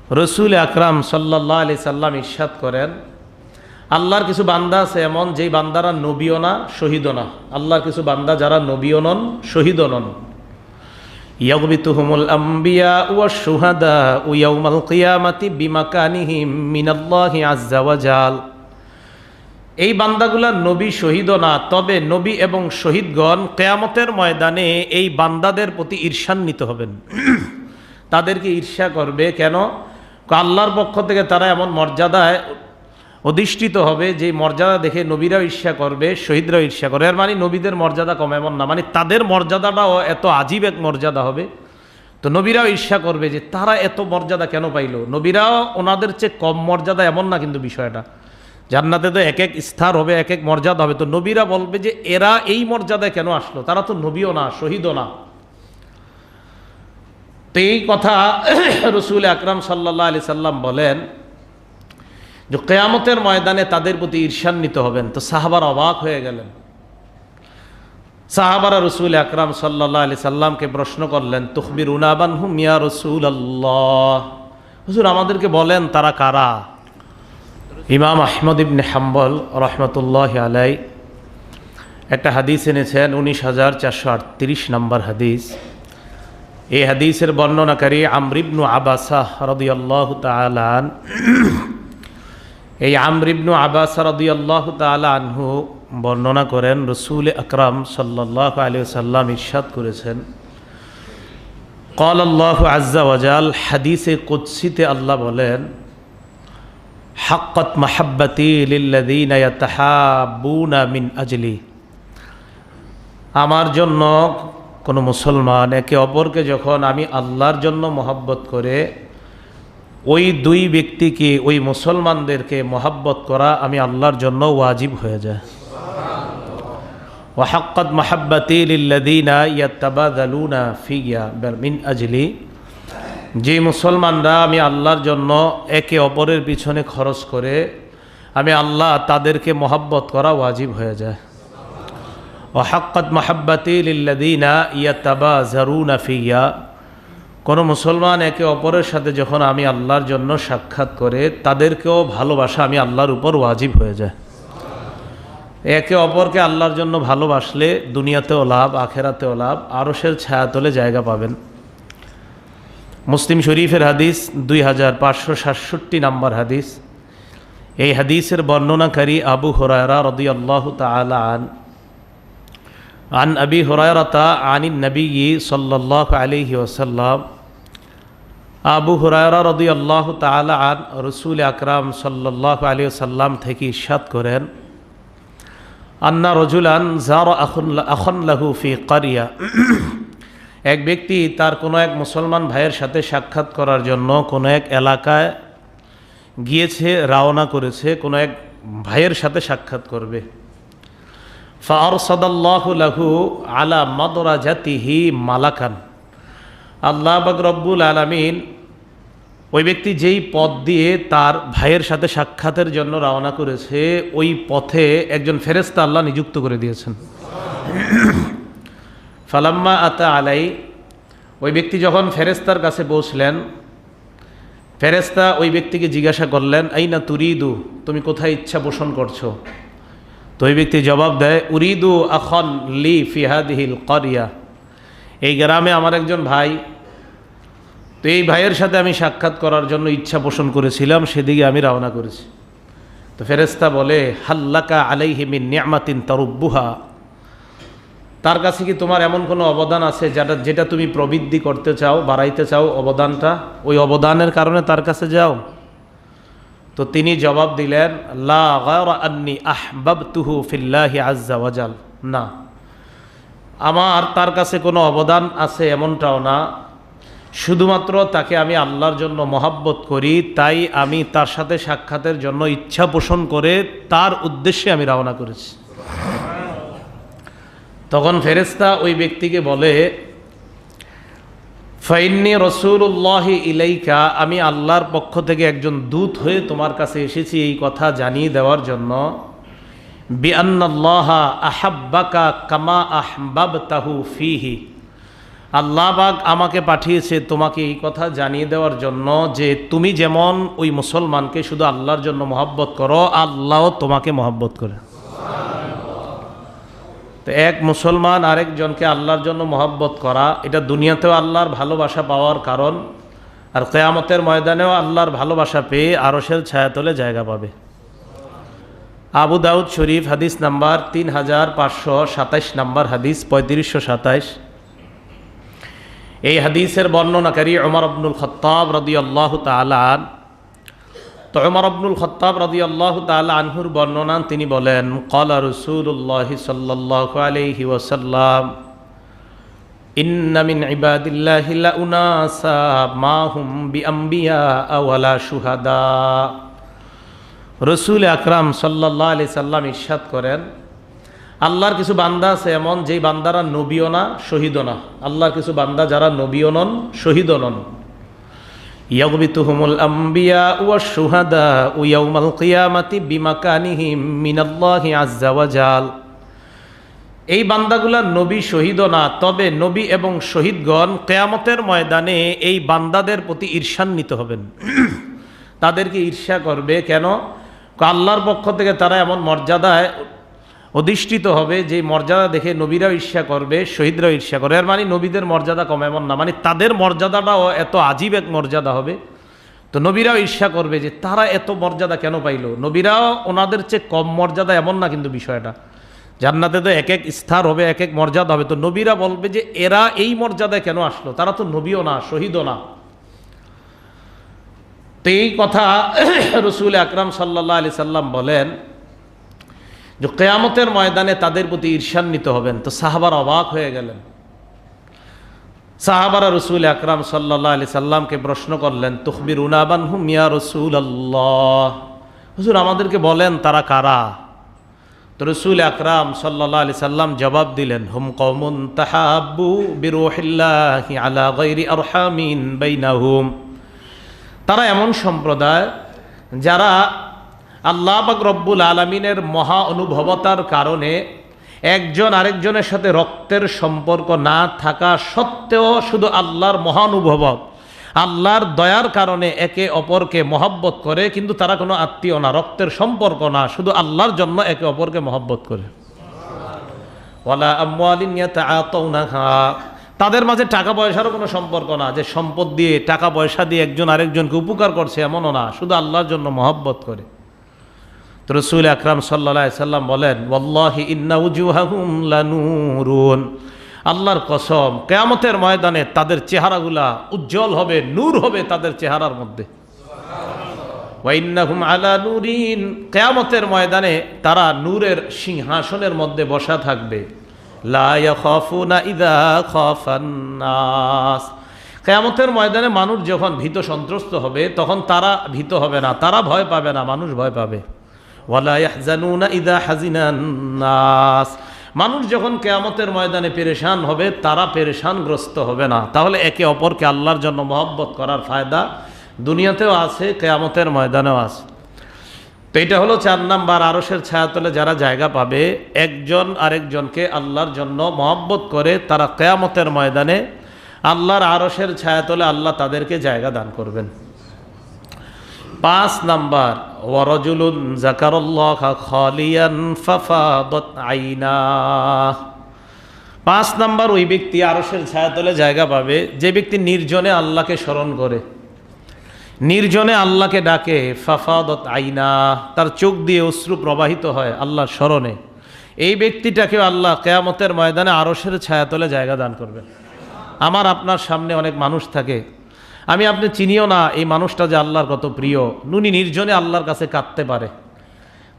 রসুল আকরাম সাল্লাল্লাহু আলাইহি সাল্লাম ইরশাদ করেন, আল্লাহর কিছু বান্দা আছে এমন যেই বান্দারা নবীও না শহীদও না। আল্লাহর কিছু বান্দা যারা নবীও নন শহীদও নন। ইয়াগবিতুহুমুল আম্বিয়া ওয়াশ শুহাদা ইয়াউমাল কিয়ামাতি বিমাকানিহিম মিনাল্লাহি আযজা ওয়া জাল। এই বান্দাগুলা নবী শহীদও না, তবে নবী এবং শহীদগণ কিয়ামতের ময়দানে এই বান্দাদের প্রতি ঈর্ষান্বিত হবেন। তাদেরকে ঈর্ষা করবে কেন? আল্লাহর পক্ষ থেকে তারা এমন মর্যাদায় অধিষ্ঠিত হবে যে মর্যাদা দেখে নবীরাও ঈর্ষা করবে, শহীদরাও ঈর্ষা করবে। এর মানে নবীদের মর্যাদা কম এমন না, মানে তাদের মর্যাদাটাও এত আজীব এক মর্যাদা হবে। তো নবীরাও ঈর্ষা করবে যে তারা এত মর্যাদা কেন পাইল। নবীরাও ওনাদের চেয়ে কম মর্যাদা এমন না, কিন্তু বিষয়টা জান্নাতে তো এক এক স্তর হবে, এক এক মর্যাদা হবে। তো নবীরা বলবে যে এরা এই মর্যাদায় কেন আসলো, তারা তো নবীও না শহীদও না। তো এই কথা রসুল আকরাম সাল্লাল্লাহু আলাইহি সাল্লাম বলেন যে কিয়ামতের ময়দানে তাদের প্রতি ঈর্ষান্বিত হবেন। তো সাহাবারা অবাক হয়ে গেলেন। সাহাবারা রসুল আকরাম সাল্লাল্লাহু আলাইহি সাল্লামকে প্রশ্ন করলেন, তুখবিরুনা বানহুম ইয়া রাসূলুল্লাহ, হুজুর আমাদেরকে বলেন তারা কারা। ইমাম আহমদ ইবনে হাম্বল রহমতুল্লাহ আলাই একটা হাদিস এনেছেন, ১৯,৪৩৮ নম্বর হাদিস। এই হাদিসের বর্ণনাকারী আমর ইবনু আবাসা রাদিয়াল্লাহু তাআলা আনহু। এই আমর ইবনু আবাসা রাদিয়াল্লাহু তাআলা আনহু বর্ণনা করেন, রসুল আকরাম সাল্লাল্লাহু আলাইহি ওয়াসাল্লাম ইরশাদ করেছেন, ক্বাল আল্লাহু আযজা ওয়া জাল, হাদিসে কুদসিতে আল্লাহ বলেন, হাক্কাত মাহাব্বাতি লিল্লাযীনা ইয়াতাহাব্বুনা মিন আজলি। আমার জন্য কোনো মুসলমান একে অপরকে যখন আমি আল্লাহর জন্য মহব্বত করে, ওই দুই ব্যক্তিকে, ওই মুসলমানদেরকে মহব্বত করা আমি আল্লাহর জন্য ওয়াজিব হয়ে যায়। ওয়া হাক্কাত মাহাব্বাতি লিল্লাযীনা ইয়াতাবাযালুনা ফিয়া মিন আজলি, যে মুসলমানরা আমি আল্লাহর জন্য একে অপরের পিছনে খরচ করে, আমি আল্লাহ তাদেরকে মহব্বত করা ওয়াজিব হয়ে যায়। ওয়া হাক্কাত মাহাব্বাতি লিল্লাযীনা ইয়াতাবাযারুনা ফিয়া, কোনো মুসলমান একে অপরের সাথে যখন আমি আল্লাহর জন্য সাক্ষাৎ করে, তাদেরকেও ভালোবাসা আমি আল্লাহর উপর ওয়াজিব হয়ে যায়। একে অপরকে আল্লাহর জন্য ভালোবাসলে দুনিয়াতেও লাভ, আখেরাতেও লাভ, আরশের ছায়াতলে জায়গা পাবেন। মুসলিম শরীফের হাদিস ২৫৬৭ নম্বর হাদিস। এই হাদিসের বর্ণনাকারী আবু হুরায়রা রাদিয়াল্লাহু তাআলা আন আবি হুরায়রাতা আনিন নবী সাল্লাল্লাহু আলাইহি ওয়াসাল্লাম। আবু হুরায়রা রাদিয়াল্লাহু তাআলা আন রাসূল আকরাম সাল্লাল্লাহু আলাইহি ওয়াসাল্লাম থেকে ইরশাদ করেন, আন্না রাজুলান যারা আখান লাহু ফি কারিয়া, এক ব্যক্তি তার কোনো এক মুসলমান ভাইয়ের সাথে সাক্ষাৎ করার জন্য কোনো এক এলাকায় গিয়েছে, রওনা করেছে, কোনো এক ভাইয়ের সাথে সাক্ষাৎ করবে। ফাআরসাদাল্লাহু লাহু আলা মাদরাজাতিহি মালাকান, আল্লাহ পাক রব্বুল আলামিন ওই ব্যক্তি যেই পথ দিয়ে তার ভাইয়ের সাথে সাক্ষাতের জন্য রওনা করেছে, ওই পথে একজন ফেরেশতা আল্লাহ নিযুক্ত করে দিয়েছেন। ফালাম্মা আতা আলাই, ওই ব্যক্তি যখন ফেরেশতার কাছে পৌঁছলেন, ফেরেশতা ওই ব্যক্তিকে জিজ্ঞাসা করলেন, আইনা তুরিদু, তুমি কোথায় ইচ্ছা পোষণ করছো? তো ওই ব্যক্তি জবাব দেয়, উরিদু আখান লি ফি হাদিহিল কারিয়া, এই গ্রামে আমার একজন ভাই, তো এই ভাইয়ের সাথে আমি সাক্ষাৎ করার জন্য ইচ্ছা পোষণ করেছিলাম, সেদিকে আমি রওনা করেছি। তো ফেরেশতা বলে, হাল্লাকা আলাইহি মিন নি'মাতিন তারুব্বুহা, তার কাছে কি তোমার এমন কোনো অবদান আছে যেটা তুমি প্রবৃদ্ধি করতে চাও, বাড়াইতে চাও অবদানটা, ওই অবদানের কারণে তার কাছে যাও? তো তিনি জবাব দিলেন, লা গায়রা আন্নী আহবাবতুহু ফিল্লাহি আযজা ওয়া জাল, না, আমার তার কাছে কোনো অবদান আছে এমনটাও না, শুধুমাত্র তাকে আমি আল্লাহর জন্য মহব্বত করি, তাই আমি তার সাথে সাক্ষাতের জন্য ইচ্ছা পোষণ করে তার উদ্দেশ্যে আমি রওনা করেছি। তখন ফেরেশতা ওই ব্যক্তিকে বলে, ফাইন্নী রাসূলুল্লাহি ইলাইকা, আমি আল্লাহর পক্ষ থেকে একজন দূত হয়ে তোমার কাছে এসেছি এই কথা জানিয়ে দেওয়ার জন্য, বিআন্নাল্লাহা আহাব্বাকা কামা আহবাবতাহু ফীহি, আল্লাহ পাক আমাকে পাঠিয়েছে তোমাকে এই কথা জানিয়ে দেওয়ার জন্য যে তুমি যেমন ওই মুসলমানকে শুধু আল্লাহর জন্য মহব্বত করো, আল্লাহও তোমাকে মহব্বত করে। তো এক মুসলমান আরেকজনকে আল্লাহর জন্য মহব্বত করা, এটা দুনিয়াতেও আল্লাহর ভালোবাসা পাওয়ার কারণ, আর কিয়ামতের ময়দানেও আল্লাহর ভালোবাসা পেয়ে আরশের ছায়াতলে জায়গা পাবে। আবু দাউদ শরীফ হাদিস নাম্বার 3527 নাম্বার হাদিস, 3527। এই হাদিসের বর্ণনাকারী ওমর ইবনুল খাত্তাব রাদিয়াল্লাহু তাআলা আন। তো ওমর ইবনুল খাত্তাব রাদিয়াল্লাহু তাআলা আনহুর বর্ণনা, তিনি বলেন, ক্বালা রাসূলুল্লাহ সাল্লাল্লাহু আলাইহি ওয়াসাল্লাম, ইন্না মিন ইবাদিল্লাহি লাউনাসা মা হুম বিআম্বিয়া ওয়ালা শুহাদা। রাসূল আকরাম সাল্লাল্লাহু আলাইহি সাল্লাম ইরশাদ করেন, আল্লাহর কিছু বান্দা আছে এমন যেই বান্দারা নবীও না শহীদও না। আল্লাহর কিছু বান্দা যারা নবীও নন শহীদও নন। ইয়াগবিতুহুমুল আম্বিয়া ওয়াশ শুহাদা ইয়াউমাল কিয়ামাতি বিমাকানিহিম মিনাল্লাহি আযজা ওয়া জাল। এই বান্দাগুলা নবী শহীদও না, তবে নবী এবং শহীদগণ কিয়ামতের ময়দানে এই বান্দাদের প্রতি ঈর্ষান্বিত হবেন। তাদেরকে ঈর্ষা করবে কেন? আল্লাহর পক্ষ থেকে তারা এমন মর্যাদায় অধিষ্ঠিত হবে যে মর্যাদা দেখে নবীরাও ঈর্ষা করবে, শহীদরাও ঈর্ষা করবে। এর মানে নবীদের মর্যাদা কম এমন না, মানে তাদের মর্যাদাটাও এত আজীব এক মর্যাদা হবে। তো নবীরাও ঈর্ষা করবে যে তারা এত মর্যাদা কেন পাইল। নবীরাও ওনাদের চেয়ে কম মর্যাদা এমন না, কিন্তু বিষয়টা জান্নাতে তো এক এক স্তর হবে, এক এক মর্যাদা হবে। তো নবীরা বলবে যে এরা এই মর্যাদায় কেন আসলো, তারা তো নবীও না শহীদও না। তো এই কথা রাসূল আকরাম সাল্লাল্লাহু আলাইহি সাল্লাম বলেন যে কিয়ামতের ময়দানে তাদের প্রতি ঈর্ষান্বিত হবেন। তো সাহাবারা অবাক হয়ে গেলেন। সাহাবারা রাসূল আকরাম সাল্লাল্লাহু আলাইহি সাল্লামকে প্রশ্ন করলেন, তুখবিরুনা বানহুম ইয়া রাসূলুল্লাহ, হুজুর আমাদেরকে বলেন তারা কারা। তো রাসূল আকরাম সাল্লাল্লাহু আলাইহি সাল্লাম জবাব দিলেন, হুম কওমুন তাহাব্বু বিরূহিল্লাহি আলা গায়রি আরহামিন বাইনাহুম। তারা এমন সম্প্রদায় যারা আল্লাহ পাক রব্বুল আলামিনের মহা অনুভবতার কারণে একজন আরেকজনের সাথে রক্তের সম্পর্ক না থাকা সত্ত্বেও শুধু আল্লাহর মহানুভবত, আল্লাহর দয়ার কারণে একে অপরকে মহব্বত করে, কিন্তু তারা কোনো আত্মীয় না, রক্তের সম্পর্ক না, শুধু আল্লাহর জন্য একে অপরকে মহব্বত করে। ওয়ালা আমওয়ালিন ইয়াতাআতাউনাহা, তাদের মাঝে টাকা পয়সারও কোনো সম্পর্ক না, যে সম্পদ দিয়ে টাকা পয়সা দিয়ে একজন আরেকজনকে উপকার করছে এমনও না, শুধু আল্লাহর জন্য মহব্বত করে। তো রাসূল আকরাম সাল্লাল্লাহু আলাইহি সাল্লাম বলেন, ওয়াল্লাহি ইন্না উজুহাহুম লানুরুন, আল্লাহর কসম কিয়ামতের ময়দানে তাদের চেহারাগুলা উজ্জ্বল হবে, নূর হবে তাদের চেহারার মধ্যে। ওয়া ইন্নাহুম আলা নূরিন, কিয়ামতের ময়দানে তারা নূরের সিংহাসনের মধ্যে বসা থাকবে। লা ইয়াখাফুনা ইযা খাফান নাস, কিয়ামতের ময়দানে মানুষ যখন ভীত সন্ত্রস্ত হবে তখন তারা ভীত হবে না, তারা ভয় পাবে না, মানুষ ভয় পাবে। ওয়ালা ইয়াহজানুনা ইযা হাজিনান নাস, মানুষ যখন কিয়ামতের ময়দানে পেরেশান হবে তারা পেরেশানগ্রস্ত হবে না। তাহলে একে অপরকে আল্লাহর জন্য মহব্বত করার ফায়দা দুনিয়াতেও আছে, কিয়ামতের ময়দানেও আছে। তো এটা হলো 4 নাম্বার, আরশের ছায়াতলে যারা জায়গা পাবে, একজন আরেকজনকে আল্লাহর জন্য মহব্বত করে, তারা কিয়ামতের ময়দানে আল্লাহর আরশের ছায়াতলে আল্লাহ তাদেরকে জায়গা দান করবেন। 5 নাম্বার, ওয়ারাজুলুন যাকারাল্লাহা খালিয়ান ফাফাদাত আইনাহ। 5 নাম্বার, ওই ব্যক্তি আরশের ছায়াতলে জায়গা পাবে যে ব্যক্তি নির্জনে আল্লাহকে স্মরণ করে, নির্জনে আল্লাহকে ডাকে। ফাফাদাত আইনাহ, তার চোখ দিয়ে অশ্রু প্রবাহিত হয় আল্লাহর স্মরণে। এই ব্যক্তিটাকেও আল্লাহ কিয়ামতের ময়দানে আরশের ছায়াতলে জায়গা দান করবেন। আমার আপনার সামনে অনেক মানুষ থাকে, আমি আপনি চিনিও না এই মানুষটা যে আল্লাহর কত প্রিয়, নুনি নির্জনে আল্লাহর কাছে কাঁদতে পারে।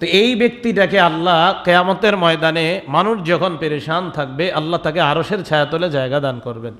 তো এই ব্যক্তিটাকে আল্লাহ কিয়ামতের ময়দানে মানুষ যখন পেরেশান থাকবে, আল্লাহ তাকে আরশের ছায়াতলে জায়গা দান করবেন।